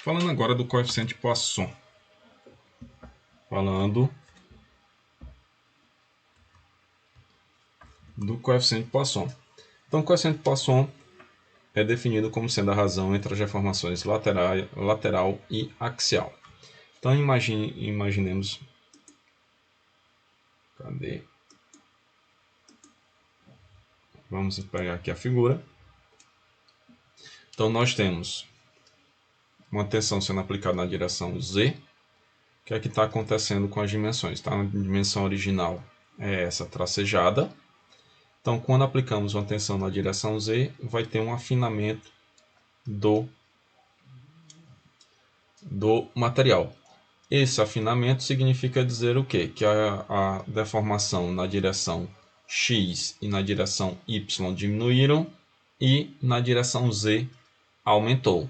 Falando agora do coeficiente Poisson. Falando do coeficiente Poisson. Então, o coeficiente Poisson é definido como sendo a razão entre as deformações lateral e axial. Então, imaginemos... Cadê? Vamos pegar aqui a figura. Então, nós temos uma tensão sendo aplicada na direção Z. O que é que está acontecendo com as dimensões? Tá? A dimensão original é essa tracejada. Então, quando aplicamos uma tensão na direção Z, vai ter um afinamento do material. Esse afinamento significa dizer o quê? Que a deformação na direção X e na direção Y diminuíram e na direção Z aumentou.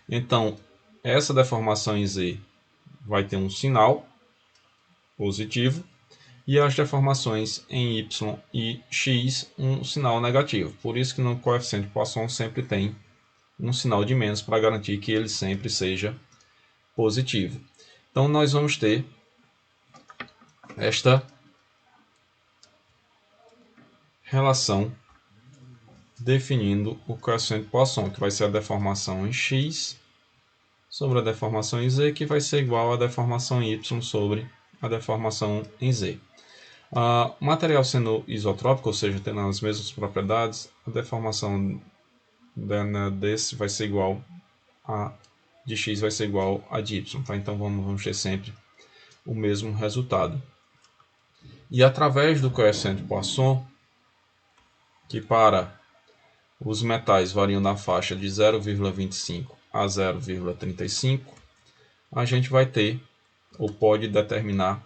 Então, essa deformação em Z vai ter um sinal positivo e as deformações em Y e X um sinal negativo. Por isso que no coeficiente Poisson sempre tem um sinal de menos para garantir que ele sempre seja positivo. Então nós vamos ter esta relação definindo o coeficiente Poisson, que vai ser a deformação em X sobre a deformação em Z, que vai ser igual à deformação em Y sobre a deformação em Z. O material sendo isotrópico, ou seja, tendo as mesmas propriedades, a deformação desse vai ser igual a de X vai ser igual a de Y. Tá? Então vamos ter sempre o mesmo resultado. E através do coeficiente Poisson, que para os metais variam na faixa de 0,25 a 0,35, a gente vai ter, ou pode determinar,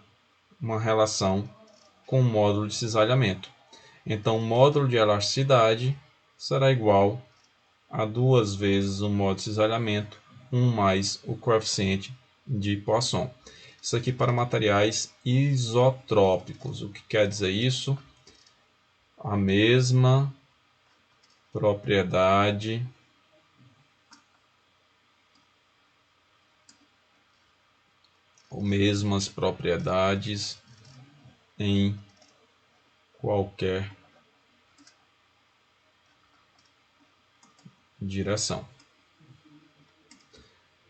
uma relação com o módulo de cisalhamento. Então, o módulo de elasticidade será igual a 2 vezes o módulo de cisalhamento, 1 mais o coeficiente de Poisson. Isso aqui para materiais isotrópicos. O que quer dizer isso? A mesma propriedade ou mesmas propriedades em qualquer direção.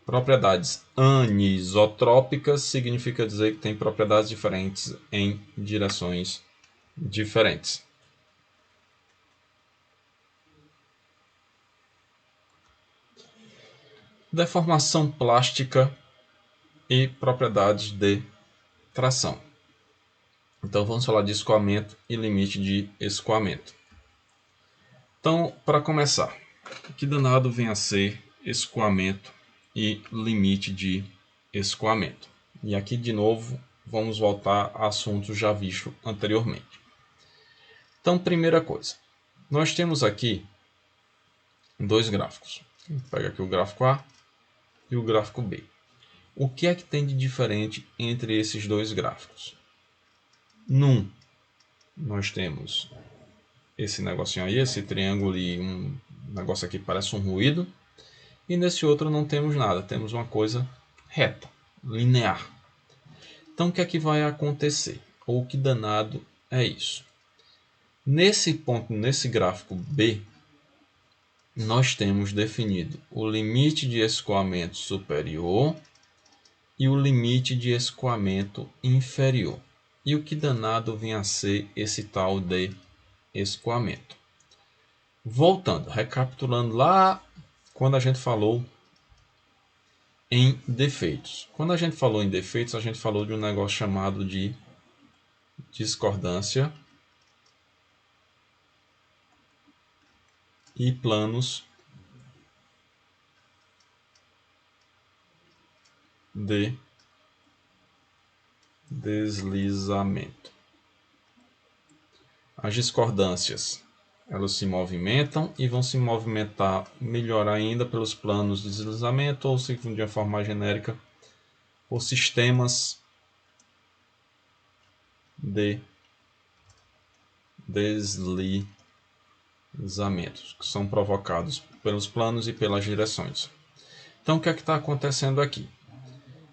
Propriedades anisotrópicas significa dizer que tem propriedades diferentes em direções diferentes. Deformação plástica e propriedades de tração. Então vamos falar de escoamento e limite de escoamento. Então, para começar, o que danado vem a ser escoamento e limite de escoamento? E aqui de novo vamos voltar a assuntos já vistos anteriormente. Então, primeira coisa, nós temos aqui dois gráficos. Pega aqui o gráfico A e o gráfico B. O que é que tem de diferente entre esses dois gráficos? Num, nós temos esse negocinho aí, esse triângulo e um negócio aqui que parece um ruído. E nesse outro não temos nada, temos uma coisa reta, linear. Então o que é que vai acontecer? Ou que danado é isso? Nesse ponto, nesse gráfico B, nós temos definido o limite de escoamento superior e o limite de escoamento inferior. E o que danado vem a ser esse tal de escoamento? Voltando, recapitulando lá quando a gente falou em defeitos. Quando a gente falou em defeitos, a gente falou de um negócio chamado de discordância e planos de deslizamento. As discordâncias, elas se movimentam e vão se movimentar melhor ainda pelos planos de deslizamento ou, se de uma forma mais genérica, por sistemas de deslizamentos que são provocados pelos planos e pelas direções. Então, o que é que está acontecendo aqui?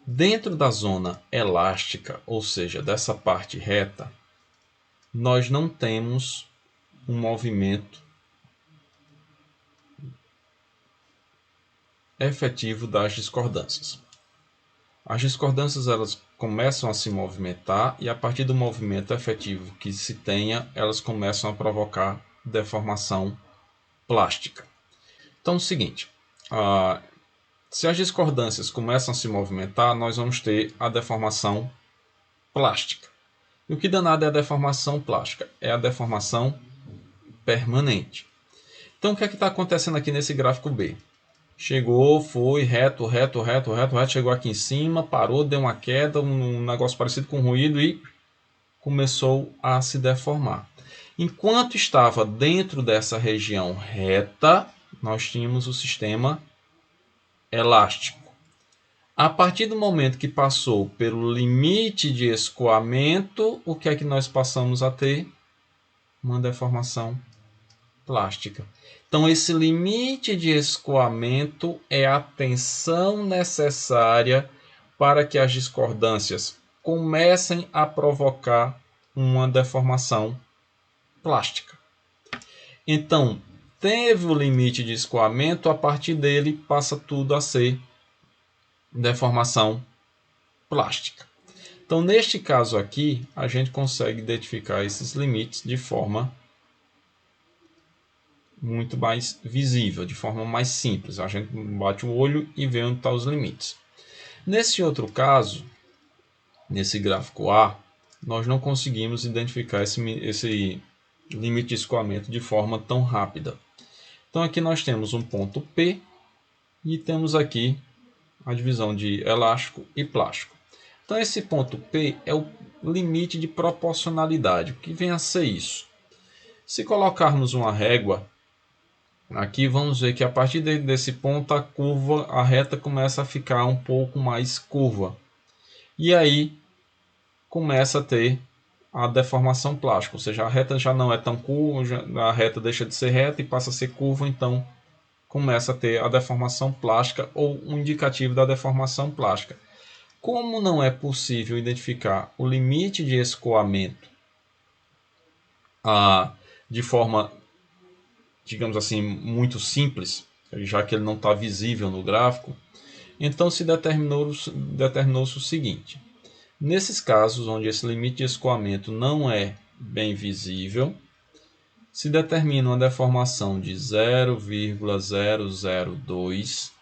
Dentro da zona elástica, ou seja, dessa parte reta, nós não temos um movimento efetivo das discordâncias. As discordâncias elas começam a se movimentar e a partir do movimento efetivo que se tenha, elas começam a provocar deformação plástica. Então é o seguinte, se as discordâncias começam a se movimentar, nós vamos ter a deformação plástica. E o que danado é a deformação plástica? É a deformação permanente. Então o que é que está acontecendo aqui nesse gráfico B? Chegou, foi reto, chegou aqui em cima, parou, deu uma queda, um negócio parecido com ruído e começou a se deformar. Enquanto estava dentro dessa região reta, nós tínhamos o sistema elástico. A partir do momento que passou pelo limite de escoamento, o que é que nós passamos a ter? Uma deformação plástica. Então, esse limite de escoamento é a tensão necessária para que as discordâncias comecem a provocar uma deformação plástica. Então, teve o limite de escoamento, a partir dele passa tudo a ser deformação plástica. Então, neste caso aqui, a gente consegue identificar esses limites de forma muito mais visível, de forma mais simples. A gente bate o olho e vê onde estão os limites. Nesse outro caso, nesse gráfico A, nós não conseguimos identificar esse limite de escoamento de forma tão rápida. Então aqui nós temos um ponto P e temos aqui a divisão de elástico e plástico. Então esse ponto P é o limite de proporcionalidade. O que vem a ser isso? Se colocarmos uma régua aqui, vamos ver que a partir desse ponto a reta começa a ficar um pouco mais curva. E aí começa a ter a deformação plástica, ou seja, a reta já não é tão curva, a reta deixa de ser reta e passa a ser curva, então começa a ter a deformação plástica ou um indicativo da deformação plástica. Como não é possível identificar o limite de escoamento de forma, digamos assim, muito simples, já que ele não está visível no gráfico, então se determinou-se o seguinte: nesses casos onde esse limite de escoamento não é bem visível, se determina uma deformação de 0,002,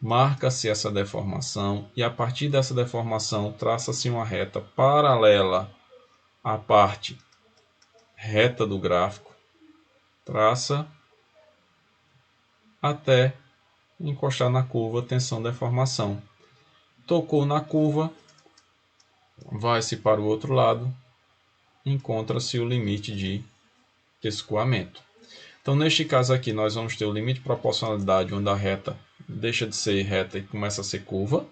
marca-se essa deformação e a partir dessa deformação traça-se uma reta paralela à parte reta do gráfico, traça até encostar na curva tensão-deformação. Tocou na curva, vai-se para o outro lado, encontra-se o limite de escoamento. Então, neste caso aqui, nós vamos ter o limite de proporcionalidade, onde a reta deixa de ser reta e começa a ser curva,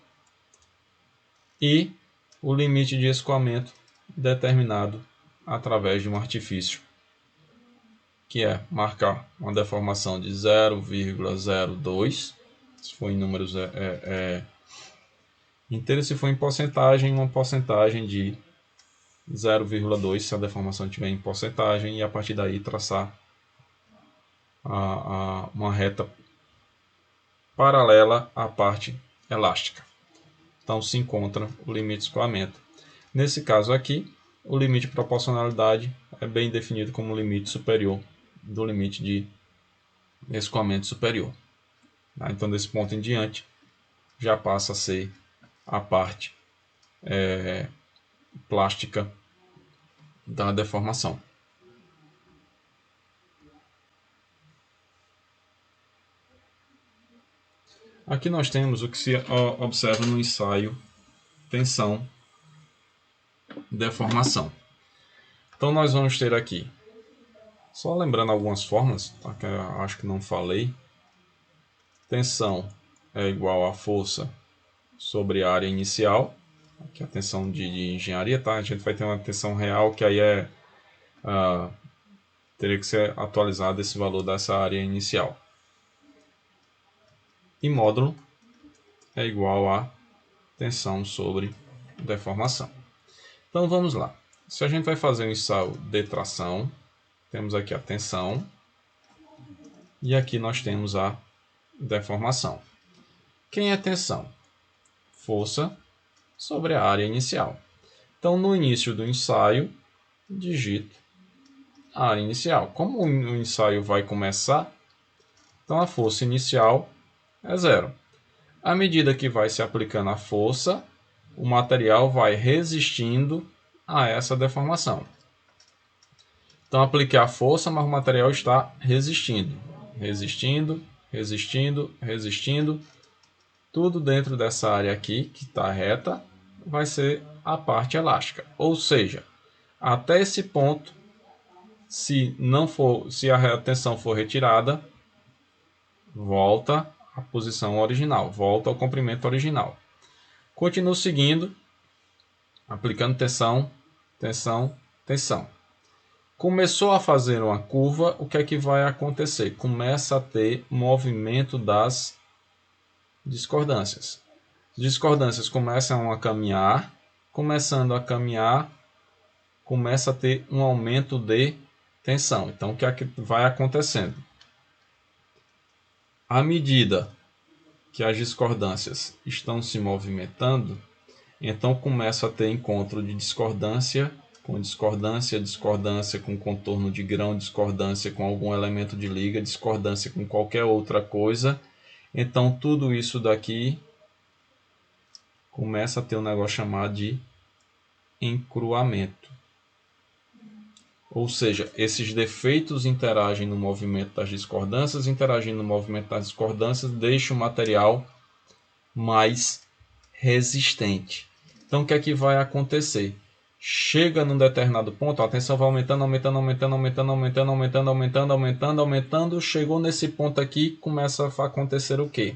e o limite de escoamento determinado através de um artifício, que é marcar uma deformação de 0,02, se for em números inteiros, se for em porcentagem, uma porcentagem de 0,2 se a deformação estiver em porcentagem, e a partir daí traçar uma reta paralela à parte elástica. Então se encontra o limite de escoamento. Nesse caso aqui, o limite de proporcionalidade é bem definido como o limite superior do limite de escoamento superior. Então desse ponto em diante, já passa a ser a parte plástica da deformação. Aqui nós temos o que se observa no ensaio tensão, deformação. Então nós vamos ter aqui, só lembrando algumas fórmulas, tá, que eu acho que não falei. Tensão é igual a força sobre a área inicial, que é a tensão de engenharia, tá? A gente vai ter uma tensão real que aí teria que ser atualizado esse valor dessa área inicial. E módulo é igual a tensão sobre deformação. Então vamos lá. Se a gente vai fazer um ensaio de tração, temos aqui a tensão e aqui nós temos a deformação. Quem é tensão? Força sobre a área inicial. Então no início do ensaio, digito a área inicial. Como o ensaio vai começar, então a força inicial é zero. À medida que vai se aplicando a força, o material vai resistindo a essa deformação. Então apliquei a força, mas o material está resistindo. Resistindo, resistindo, resistindo. Tudo dentro dessa área aqui, que está reta, vai ser a parte elástica. Ou seja, até esse ponto, se a tensão for retirada, volta à posição original, volta ao comprimento original. Continuo seguindo, aplicando tensão, tensão, tensão. Começou a fazer uma curva, o que é que vai acontecer? Começa a ter movimento das discordâncias. As discordâncias começam a caminhar, começando a caminhar, começa a ter um aumento de tensão. Então, o que é que vai acontecendo? À medida que as discordâncias estão se movimentando, então começa a ter encontro de discordância com discordância, discordância com contorno de grão, discordância com algum elemento de liga, discordância com qualquer outra coisa. Então tudo isso daqui começa a ter um negócio chamado de encruamento. Ou seja, esses defeitos interagem no movimento das discordâncias, interagindo no movimento das discordâncias, deixa o material mais resistente. Então o que é que vai acontecer? Chega num determinado ponto, a tensão vai aumentando, aumentando, aumentando, aumentando, aumentando, aumentando, aumentando, aumentando, aumentando. Chegou nesse ponto aqui, começa a acontecer o quê?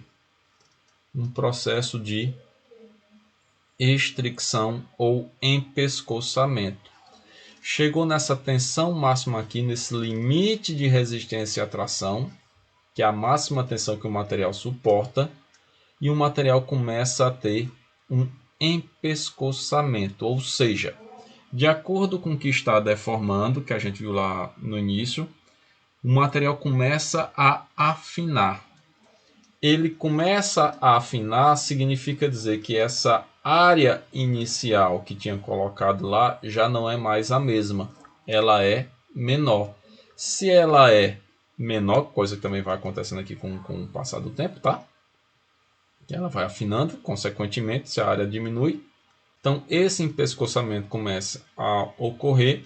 Um processo de estricção ou empescoçamento. Chegou nessa tensão máxima aqui, nesse limite de resistência e atração, que é a máxima tensão que o material suporta, e o material começa a ter um empescoçamento, ou seja, de acordo com o que está deformando, que a gente viu lá no início, o material começa a afinar. Ele começa a afinar significa dizer que essa área inicial que tinha colocado lá já não é mais a mesma, ela é menor. Se ela é menor, coisa que também vai acontecendo aqui com o passar do tempo, tá? Ela vai afinando, consequentemente, se a área diminui. Então, esse empescoçamento começa a ocorrer.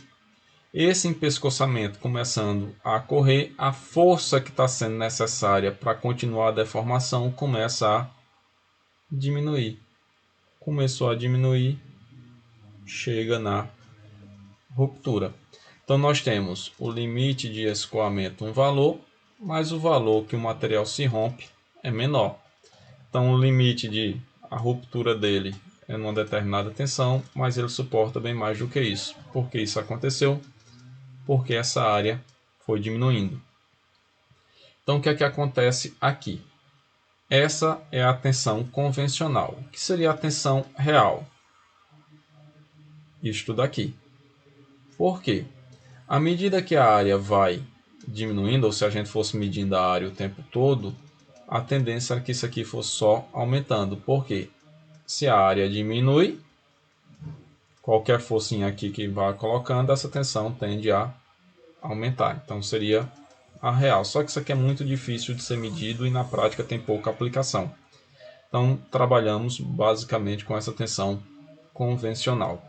Esse empescoçamento começando a ocorrer, a força que está sendo necessária para continuar a deformação começa a diminuir. Começou a diminuir, chega na ruptura. Então, nós temos o limite de escoamento, um valor, mas o valor que o material se rompe é menor. Então, o limite de a ruptura dele é numa determinada tensão, mas ele suporta bem mais do que isso. Por que isso aconteceu? Porque essa área foi diminuindo. Então, o que é que acontece aqui? Essa é a tensão convencional. O que seria a tensão real? Isto daqui. Por quê? À medida que a área vai diminuindo, ou se a gente fosse medindo a área o tempo todo, a tendência é que isso aqui fosse só aumentando. Por quê? Se a área diminui, qualquer forcinha aqui que vá colocando, essa tensão tende a aumentar. Então seria a real. Só que isso aqui é muito difícil de ser medido e na prática tem pouca aplicação. Então trabalhamos basicamente com essa tensão convencional.